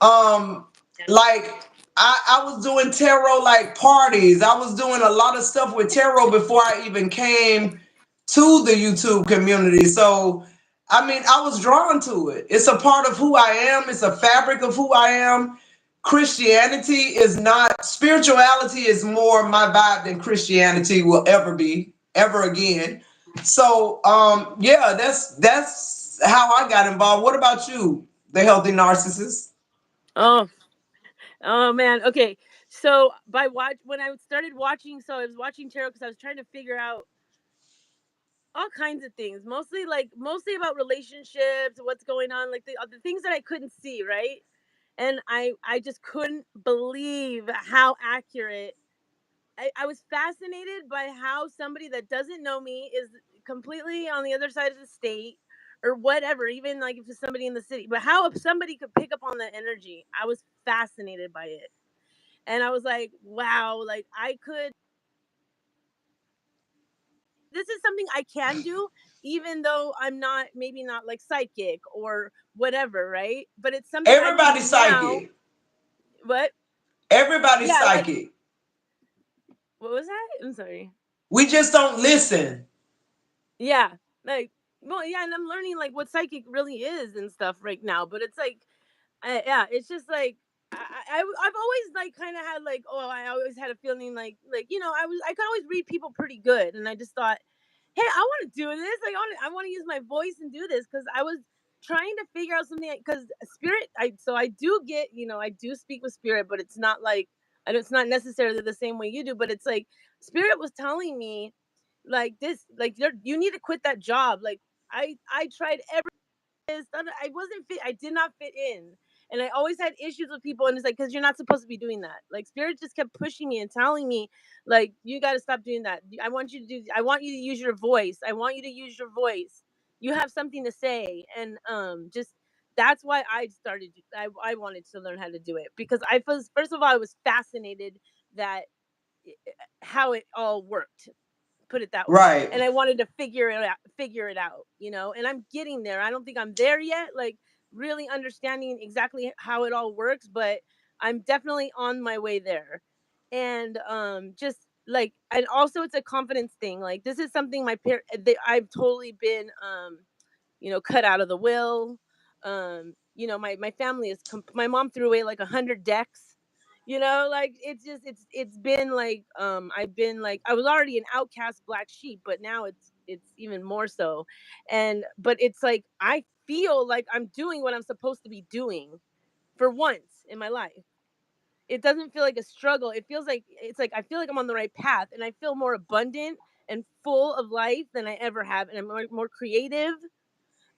Um, like, I was doing tarot like parties. I was doing a lot of stuff with tarot before I even came to the YouTube community. So, I mean, I was drawn to it. It's a part of who I am. It's a fabric of who I am. Christianity is not, spirituality is more my vibe than Christianity will ever be, ever again. So, yeah, that's how I got involved. What about you, the healthy narcissist? Oh. Oh man. Okay. So by watch when I started watching, so I was watching tarot because I was trying to figure out all kinds of things, mostly about relationships, what's going on, like the things that I couldn't see, right? And I just couldn't believe how accurate. I was fascinated by how somebody that doesn't know me is completely on the other side of the state or whatever, even like if it's somebody in the city, but how if somebody could pick up on that energy. I was fascinated by it. And I was like, wow, like I could, this is something I can do, even though I'm not, maybe not like psychic or whatever, right? But it's something I can do Everybody's now. psychic. But Everybody's yeah, like, psychic. what was that? I'm sorry. We just don't listen. Yeah, like, well, yeah, and I'm learning like what psychic really is and stuff right now. But it's like, yeah, it's just like I've always like kind of had like, oh, I always had a feeling like I could always read people pretty good, and I just thought, hey, I want to do this. Like, I want to use my voice and do this because I was trying to figure out something because spirit. I do get, I do speak with spirit, but it's not like I don't, it's not necessarily the same way you do. But it's like spirit was telling me like this, like you need to quit that job. Like I tried this. I wasn't fit. I did not fit in. And I always had issues with people. And it's like, because you're not supposed to be doing that. Like, Spirit just kept pushing me and telling me, like, you got to stop doing that. I want you to use your voice. I want you to use your voice. You have something to say. And just that's why I wanted to learn how to do it because I was, first of all, I was fascinated that how it all worked, put it that way, Right. and I wanted to figure it out, and I'm getting there. I don't think I'm there yet, like really understanding exactly how it all works, but I'm definitely on my way there. And just like, and also it's a confidence thing. Like, this is something I've totally been cut out of the will. My family is my mom threw away like 100 decks. Like it's been like I've been like I was already an outcast black sheep, but now it's even more so. And but it's like I feel like I'm doing what I'm supposed to be doing for once in my life. it doesn't feel like a struggle. It feels like it's like I feel like I'm on the right path, and I feel more abundant and full of life than I ever have, and I'm more creative.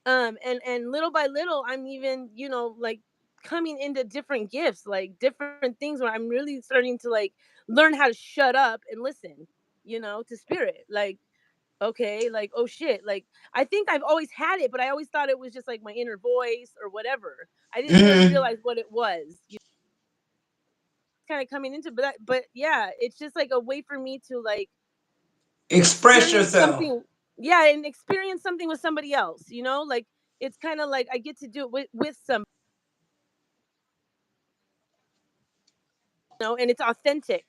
And little by little, I'm even, like, coming into different gifts, like different things where I'm really starting to like learn how to shut up and listen, to spirit. Like, okay, like, oh shit, like, I think I've always had it, but I always thought it was just like my inner voice or whatever. I didn't really Mm-hmm. realize what it was. Kind of coming into, but yeah, it's just like a way for me to like Express experience yourself. something. Yeah, and experience something with somebody else, like it's kind of like I get to do it with some, and it's authentic,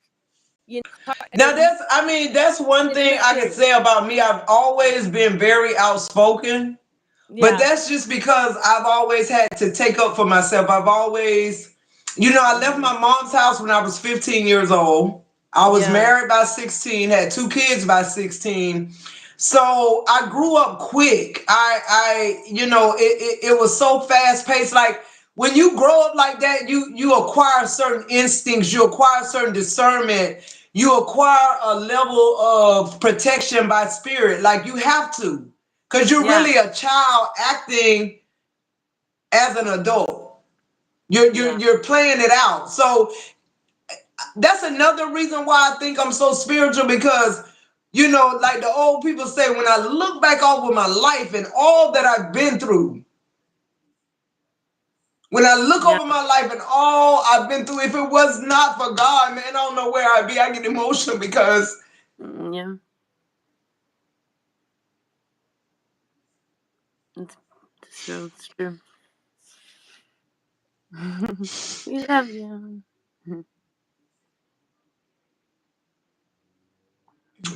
Now and that's one it's thing I can mature. say about me. I've always been very outspoken. But Yeah. that's just because I've always had to take up for myself. I've always, I left Hmm. my mom's house when I was 15 years old. I was Yeah. married by 16, had two kids by 16. So I grew up quick. It was so fast paced. Like when you grow up like that, you acquire certain instincts, you acquire certain discernment, you acquire a level of protection by spirit. Like you have to. Because you're Yeah. really a child acting as an adult. You're, you're, Yeah. you're playing it out. So that's another reason why I think I'm so spiritual because, like the old people say, when I look back over my life and all that I've been through, when I look Yeah. over my life and all I've been through, if it was not for God, man, I don't know where I'd be. I get emotional because, Yeah. It's, it's true. It's true. We love you.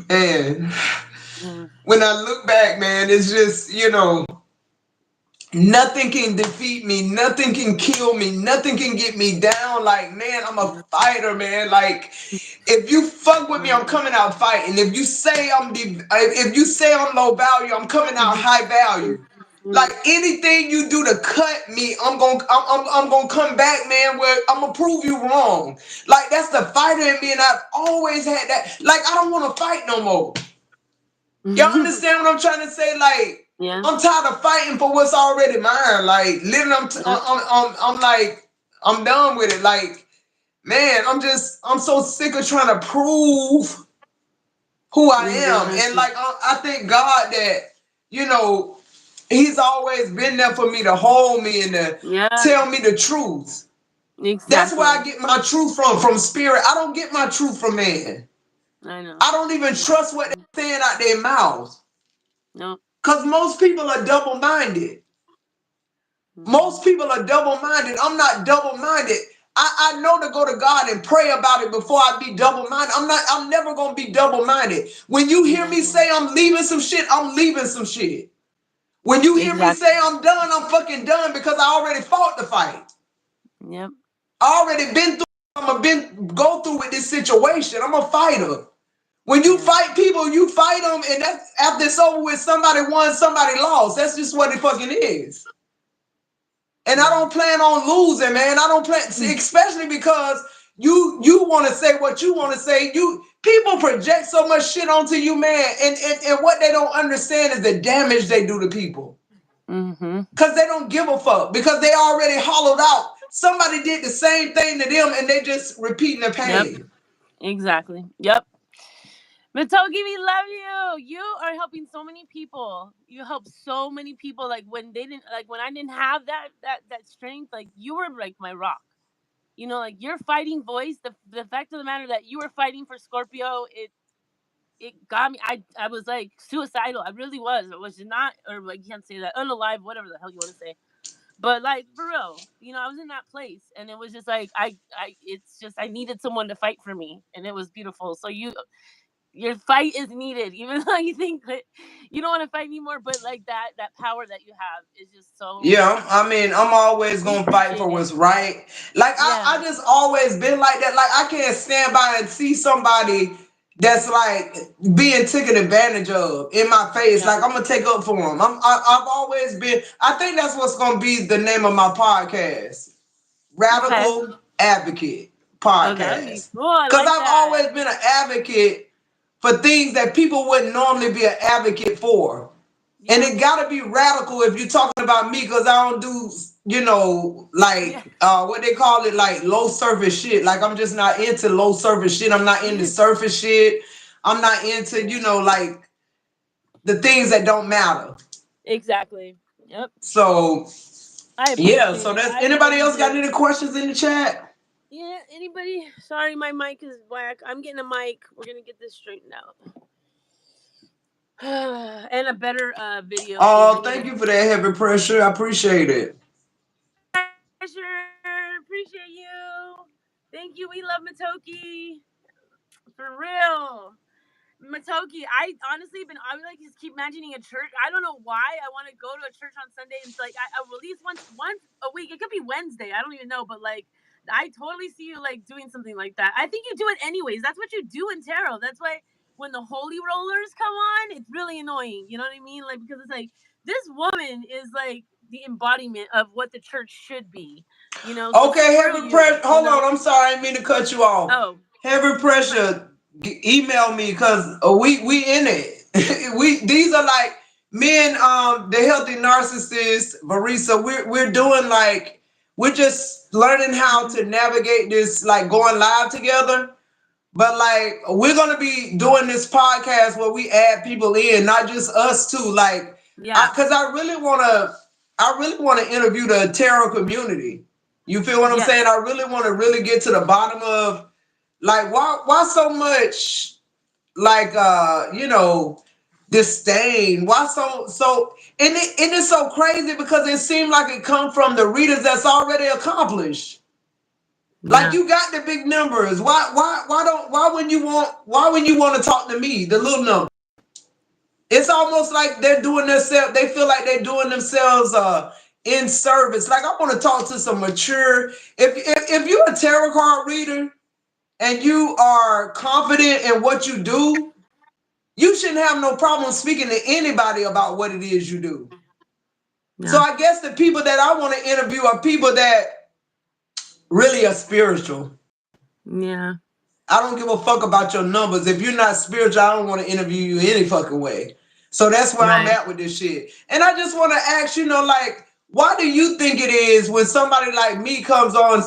man, Yeah. when I look back, man, it's just, nothing can defeat me. Nothing can kill me. Nothing can get me down. Like, man, I'm a Yeah. fighter, man. Like, if you fuck with me, I'm Mhm. coming out fighting. If you say I'm low value, I'm coming out high value. Like anything you do to cut me, I'm gonna come back, man. Where I'm gonna prove you wrong. Like that's the fighter in me, and I've always had that. Like I don't want to fight no more. Y'all understand what I'm trying to say? Like, Yeah. I'm tired of fighting for what's already mine. Like, literally, Yep. I'm like, I'm done with it. Like, man, I'm so sick of trying to prove who I You am. don't And have like, I thank God that, you know, He's always been there for me to hold me and to Yeah. tell me the truth. That's where I Exactly. get my truth from spirit. I don't get my truth from man. I know. I don't even trust what they're saying out their mouths. No. Because most people are double minded. Hmm. Most people are double minded. I'm not double minded. I know to go to God and pray about it before I be double minded. I'm never going to be double minded. When you hear me Exactly. say I'm leaving some shit, I'm leaving some shit. When you hear me say Exactly. I'm done, I'm fucking done because I already fought the fight. Yep. I already been through, go through with this situation. I'm a fighter. When you Yeah. fight people, you fight them, and that's after it's over with, somebody won, somebody lost. That's just what it fucking is. And I Yeah. don't plan on losing, man. I don't plan, especially because you want to say what you want to say. People project so much shit onto you, man, and what they don't understand is the damage they do to people Mm-hmm. because they don't give a fuck because they already hollowed out. Somebody did the same thing to them, and they just repeating the Yep. pain. Exactly. Yep. Matoki, we love you. You are helping so many people. You help so many people. Like when they didn't, like when I didn't have that strength, like you were like my rock. Like your fighting voice. The fact of the matter that you were fighting for Scorpio, it got me. I was like suicidal. I really was. I was not, or like you can't say that, unalive, whatever the hell you want to say. But like for real, I was in that place, and it was just like it's just I needed someone to fight for me, and it was beautiful. So your fight is needed, even though you think that you don't want to fight anymore. But like that power that you have is just so Yeah, I mean, I'm always we gonna fight for appreciate it. what's right. Like I Yeah, just always been like that. Like I can't stand by and see somebody that's like being taken advantage of in my face. yeah. Like I'm gonna take up for them. I've always been. I think that's what's gonna be the name of my podcast, Okay. Radical Advocate. Oh, that would be podcast. cool. I Because like I've that. always been an advocate for things that people wouldn't normally be an advocate for. And Yeah. it gotta be radical if you're talking about me, because I don't do, Yeah. like what they call it, like low surface shit. Like I'm just not into low surface shit. I'm not into surface shit. I'm not into, like the things that don't matter. Exactly. Yep. So I yeah, appreciate so it. that's I anybody really else got do. any questions in the chat? Yeah. Anybody? Sorry, my mic is whack. I'm getting a mic. We're gonna get this straightened out. And a better video Oh, thing thank too. you for that heavy pressure. I appreciate it. Pressure. Appreciate you. Thank you. We love Matoki. For real. Matoki, I honestly been I would like just keep imagining a church. I don't know why I want to go to a church on Sunday and like I at least once a week. It could be Wednesday. I don't even know, but like I totally see you like doing something like that. I think you do it anyways. That's what you do in tarot. That's why when the holy rollers come on, it's really annoying. You know what I mean? Like because it's like this woman is like the embodiment of what the church should be. So Okay, screw heavy pressure. you. Hold on, I'm sorry, I didn't mean to cut you off. Oh, Heavy you're fine. pressure. Email me because we in it. These are like men. The healthy narcissist, Barisa. We're doing like we're just learning how to navigate this, like going live together. But like we're gonna be doing this podcast where we add people in, not just us too. Like, Yeah. because I really wanna interview the tarot community. You feel what I'm saying? Yes. I really want to really get to the bottom of like why so much like disdain. Why so and it's so crazy because it seems like it come from the readers that's already accomplished. Like Yeah. you got the big numbers. Why when you want to talk to me, the little number? It's almost like they're doing themselves, they feel like they're doing themselves in service. Like I want to talk to some mature, if you're a tarot card reader and you are confident in what you do, you shouldn't have no problem speaking to anybody about what it is you do. So Yeah. I guess the people that I want to interview are people that really are spiritual. Yeah. I don't give a fuck about your numbers. If you're not spiritual, I don't want to interview you any fucking way. So that's where I'm Right. at with this shit. And I just want to ask, like, why do you think it is when somebody like me comes on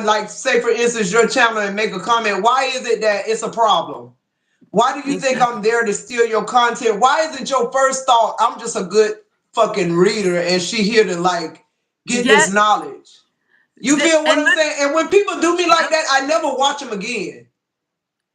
like, say for instance, your channel and make a comment? Why is it that it's a problem? Why do you think I'm Exactly. there to steal your content? Why isn't your first thought, I'm just a good fucking reader and she here to like get Yeah. this knowledge? You feel what And I'm that's saying? And when people do me like yep. that, I never watch them again.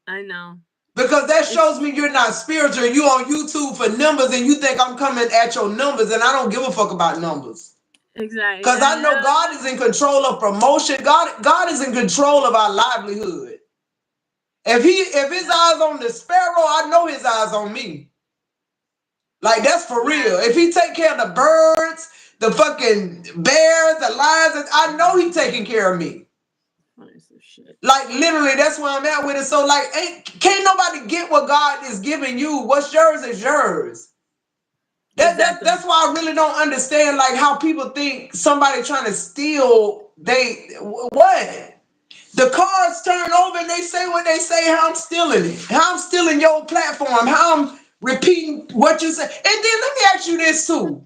I know. Because that shows It's me you're not spiritual. You on YouTube for numbers and you think I'm coming at your numbers and I don't give a fuck about numbers. exactly. Because I And know God is in control of promotion. God is in control of our livelihood. If his yeah. eyes on the sparrow, I know his eyes on me. Like that's for Yeah. real. If he take care of the birds, the fucking bears, the lions, I know he taking care of me. Piece of shit. Like literally, that's where I'm at with it. So like, can't nobody get what God is giving you. What's yours is yours. Exactly. That's why I really don't understand like how people think somebody trying to steal what the cards turn over and they say what they say. How I'm stealing it? How I'm stealing your platform? How I'm repeating what you say? And then let me ask you this too.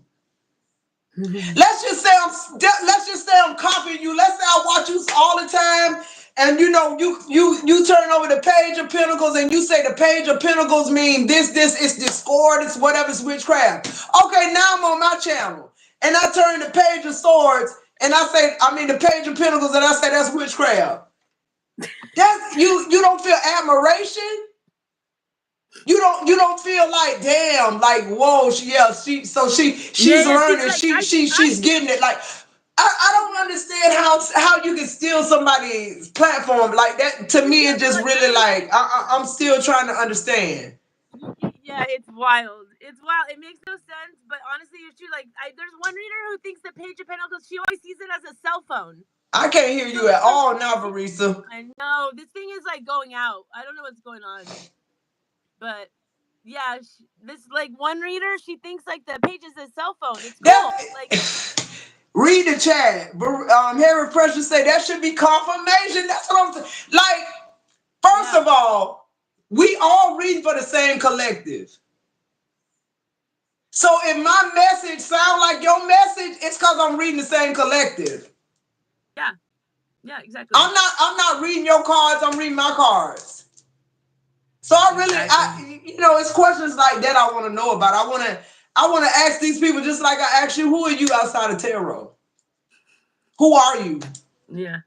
Let's just say I'm copying you. Let's say I watch you all the time, and you turn over the page of pentacles, and you say the page of pentacles mean this it's discord, it's whatever, it's witchcraft. Okay, now I'm on my channel, and I turn the page of swords, and I mean the page of pentacles, and I say that's witchcraft. That's you don't feel admiration. You don't feel like damn like whoa Yeah, she's yeah. See, learning like I she's feel getting it like I don't understand how you can steal somebody's platform like that. To me yeah, it but just like really like I'm still trying to understand. yeah, it's wild. It's wild. It makes no sense, but honestly, it's true. Like, there's one reader who thinks the Page of Pentacles. She always sees it as a cell phone. I can't hear So you at so all now, she. Barisa. I know this thing is like going out. I don't know what's going on, but yeah, this like one reader. She thinks like the Page is a cell phone. It's cool. Like That Read the chat. Harry Pressure say that should be confirmation. That's what I'm saying. Like, first Yeah. of all, we all read for the same collective. So if my message sound like your message, it's because I'm reading the same collective. Yeah. Yeah, exactly. I'm not reading your cards, I'm reading my cards. So Exactly. it's questions like that I want to know about. I want to ask these people just like I asked you, who are you outside of tarot? Who are you? Yeah.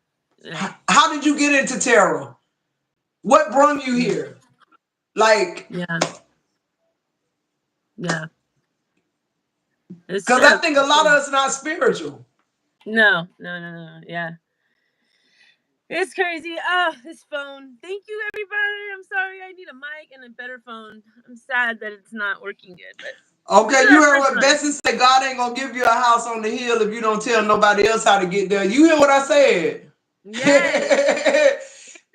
Yeah. How did you get into tarot? What brought you here? Like, Yeah. Yeah. It's because I true. think a It's lot of true. us not spiritual. No. No. No. No. Yeah. It's crazy. This phone. Thank you, everybody. I'm sorry. I need a mic and a better phone. I'm sad that it's not working good, but this Okay, is you our heard first what one. Bessie said. God ain't gonna give you a house on the hill if you don't tell nobody else how to get there. You hear what I said? Yes, exactly.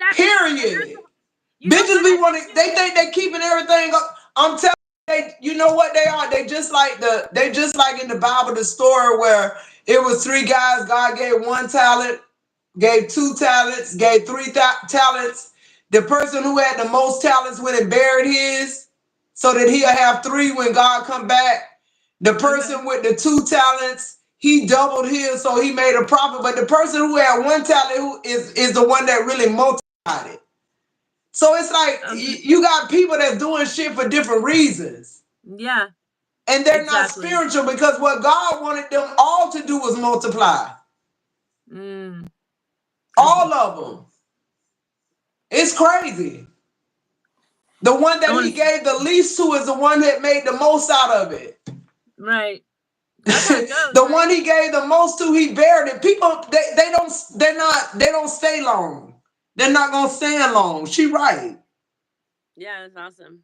And that's Period. you know Bitches what? be I wanting. think They think they keeping everything up. I'm telling you, you know what they are. They just like in the Bible, the story where it was three guys. God gave one talent, gave two talents, gave three talents. The person who had the most talents went and buried his, so that he'll have three when God come back. The okay. person with the two talents, he doubled his, so he made a profit. But the person who had one talent, who is the one that really multiplied it. So it's like Okay. you got people that's doing shit for different reasons. Yeah. And they're not Exactly. spiritual because what God wanted them all to do was multiply. Mm. I All see. of them. It's crazy. The one I that he want to. gave the least to is the one that made the most out of it. Right. That's how it goes, The one right? he gave the most to, he buried it. People, they don't stay long. They're not gonna stand long. She right. Yeah, that's awesome.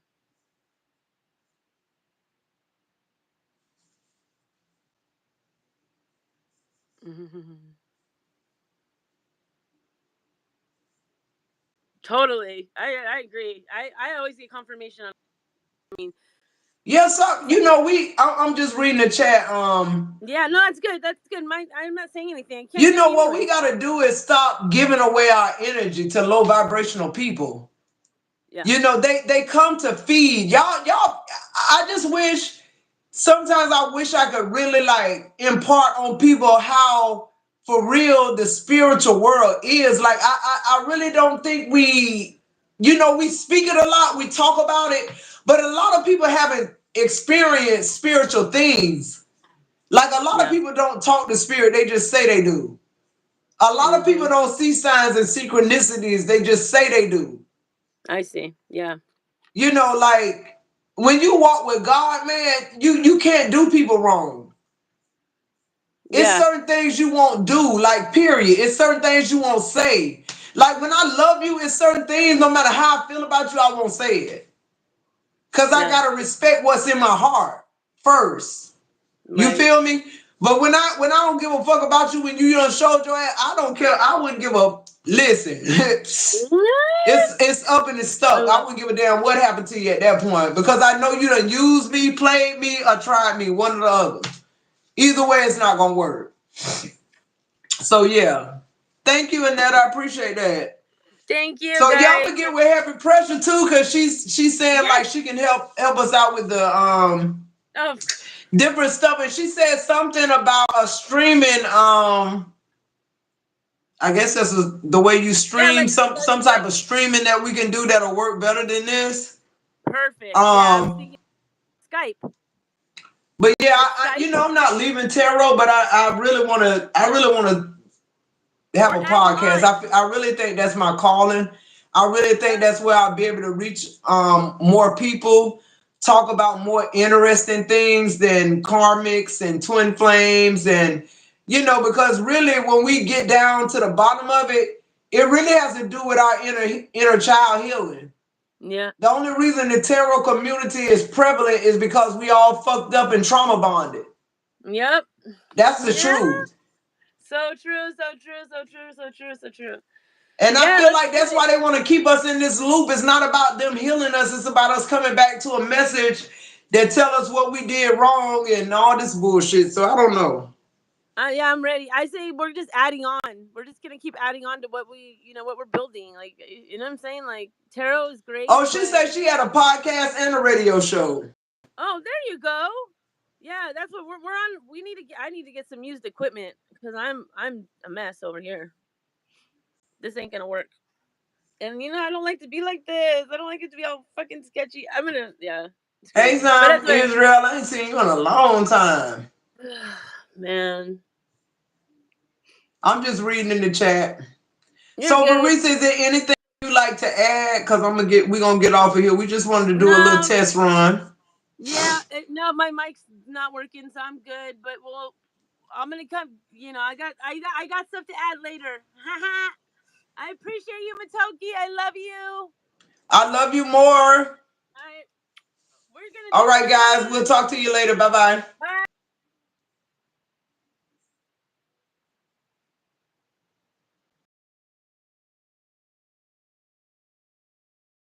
Totally. I agree. I always get confirmation on. I mean, Yes, sir. I'm just reading the chat. yeah. No, that's good. That's good. I'm not saying anything. I can't You hear know me what we anyways. got to do is stop giving away our energy to low vibrational people. Yeah. They come to feed y'all. I just wish sometimes I wish I could really like impart on people how for real the spiritual world is. Like I really don't think we speak it a lot, we talk about it, but a lot of people haven't experienced spiritual things. Like a lot of Yeah. people don't talk to spirit, they just say they do. A lot of people Mhm. don't see signs and synchronicities, they just say they do. I see. Yeah. Like when you walk with God, man, you can't do people wrong. It's Yeah. certain things you won't do, like period. It's certain things you won't say. Like when I love you, it's certain things, no matter how I feel about you, I won't say it. Cause I Yeah. gotta respect what's in my heart first. You Right. feel me? But when I don't give a fuck about you, when you done showed your ass, I don't care. I wouldn't give a listen. It's up and it's I stuck. I love. wouldn't give a damn what happened to you at that point because I know you done used me, played me, or tried me, one or the other. Either way, it's not gonna work. So yeah, thank you, Annette. I appreciate that. Thank you, So y'all guys. forget with Happy Pressure too, cause she's saying like Yes. she can help us out with the Oh, different stuff, and she said something about a streaming I guess that's the way you yeah. stream some type Like of streaming that we can do that'll work better than this. perfect. Yeah. I was Um, thinking Skype. but yeah, Like Skype I'm not leaving tarot, but I really want to have or a add you podcast. on. I really think that's my calling. I really think Yep. that's where I'll be able to reach more people, talk about more interesting things than karmics and twin flames and because really when we get down to the bottom of it, it really has to do with our inner child healing. Yeah. The only reason the tarot community is prevalent is because we all fucked up and trauma bonded. Yep. That's the Yeah. truth. So true. So true. So true. So true. So true. And I Yeah. feel Let's like do that's it. why they want to keep us in this loop. It's not about them healing us. It's about us coming back to a message that tell us what we did wrong and all this bullshit. So I don't know. Yeah, I'm ready. I say we're just adding on. We're just gonna keep adding on to what we, what we're building. Like, you know what I'm saying? Like, tarot is great, Oh, she but said she had a podcast and a radio show. oh, there you go. Yeah, that's what we're on. We need to. I need to get some used equipment because I'm a mess over here. This ain't gonna work. And I don't like to be like this. I don't like it to be all fucking sketchy. Yeah, it's Hey, crazy. But Sam, anyway, Israel, I ain't seen you in a long time. man, I'm just reading in the chat. you're So, good. Marisa, is there anything you like to add? Because we're gonna get off of here. We just wanted to do a little No, test run. yeah, no, my mic's not working, so I'm good. But I'm gonna come. I got stuff to add later. I appreciate you, Matoki. I love you. I love you more. I We're gonna All do right, this guys. We'll one. talk to you later. Bye bye. Bye.